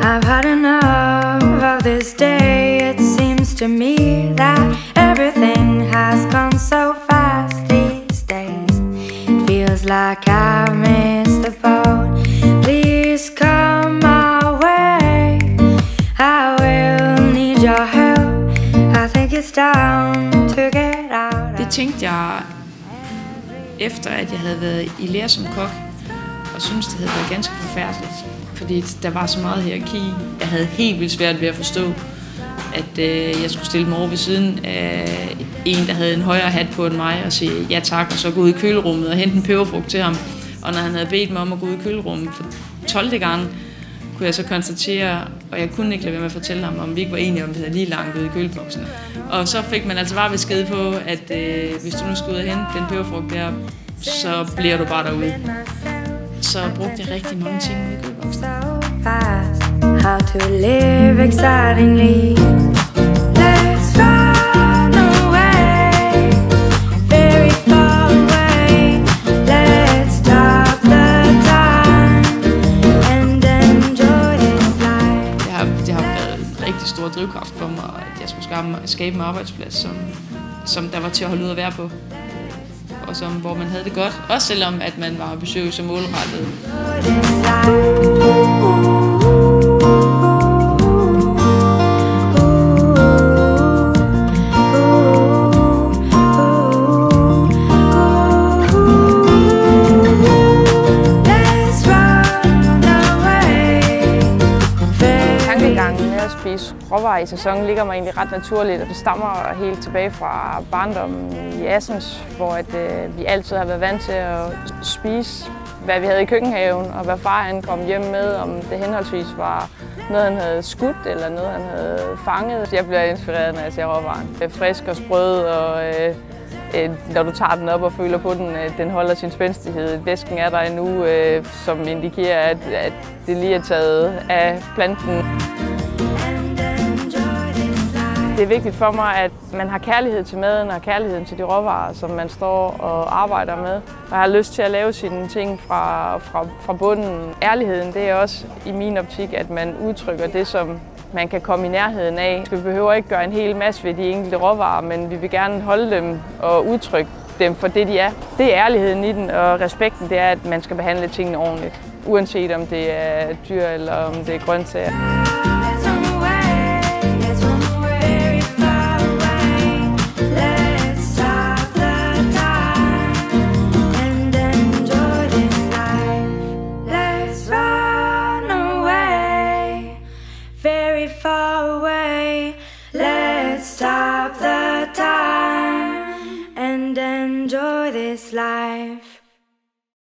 I've had enough of this day. It seems to me that everything has gone so fast these days. It feels like I've missed the boat. Please come my way. I will need your help. I think it's down to get out. Det tænkte jeg efter, at jeg havde været i lære som kok, og syntes, det havde været ganske forfærdeligt. Fordi der var så meget hierarki. Jeg havde helt vildt svært ved at forstå, at jeg skulle stille mig over ved siden af en, der havde en højere hat på end mig, og sige ja tak, og så gå ud i kølerummet og hente en peberfrugt til ham. Og når han havde bedt mig om at gå ud i kølerummet for 12. gang, kunne jeg så konstatere, og jeg kunne ikke lade være med at fortælle ham, om vi ikke var enige om, det havde lige langt ude i køleboksen. Og så fik man altså bare besked på, at hvis du nu skal ud og hente den peberfrugt der, så bliver du bare derude. Så brugte jeg rigtig mange timer ude i køleboksen. How to live excitingly. Let's run away, very far away. Let's stop the time and enjoy this life. Det har været en rigtig stor drivkraft for mig, at jeg skulle skabe en arbejdsplads, som der var til at holde ud at være på. Og hvor man havde det godt, også selvom at man var ambitiøs og målrettet. Tankegangen med at spise råvarer i sæsonen ligger mig egentlig ret naturligt, og det stammer helt tilbage fra barndommen i Assens, hvor vi altid har været vant til at spise, hvad vi havde i køkkenhaven, og hvad far han kom hjem med, om det henholdsvis var noget, han havde skudt, eller noget, han havde fanget. Jeg bliver inspireret, når jeg ser råvaren. Frisk og sprød, og når du tager den op og føler på den, den holder sin spændstighed. Væsken er der endnu, som indikerer, at det lige er taget af planten. Det er vigtigt for mig, at man har kærlighed til maden og kærligheden til de råvarer, som man står og arbejder med. Og jeg har lyst til at lave sine ting fra bunden. Ærligheden, det er også i min optik, at man udtrykker det, som man kan komme i nærheden af. Vi behøver ikke gøre en hel masse ved de enkelte råvarer, men vi vil gerne holde dem og udtrykke dem for det, de er. Det er ærligheden i den, og respekten, det er, at man skal behandle tingene ordentligt. Uanset om det er dyr eller om det er grøntsager. Very far away, let's stop the time and enjoy this life.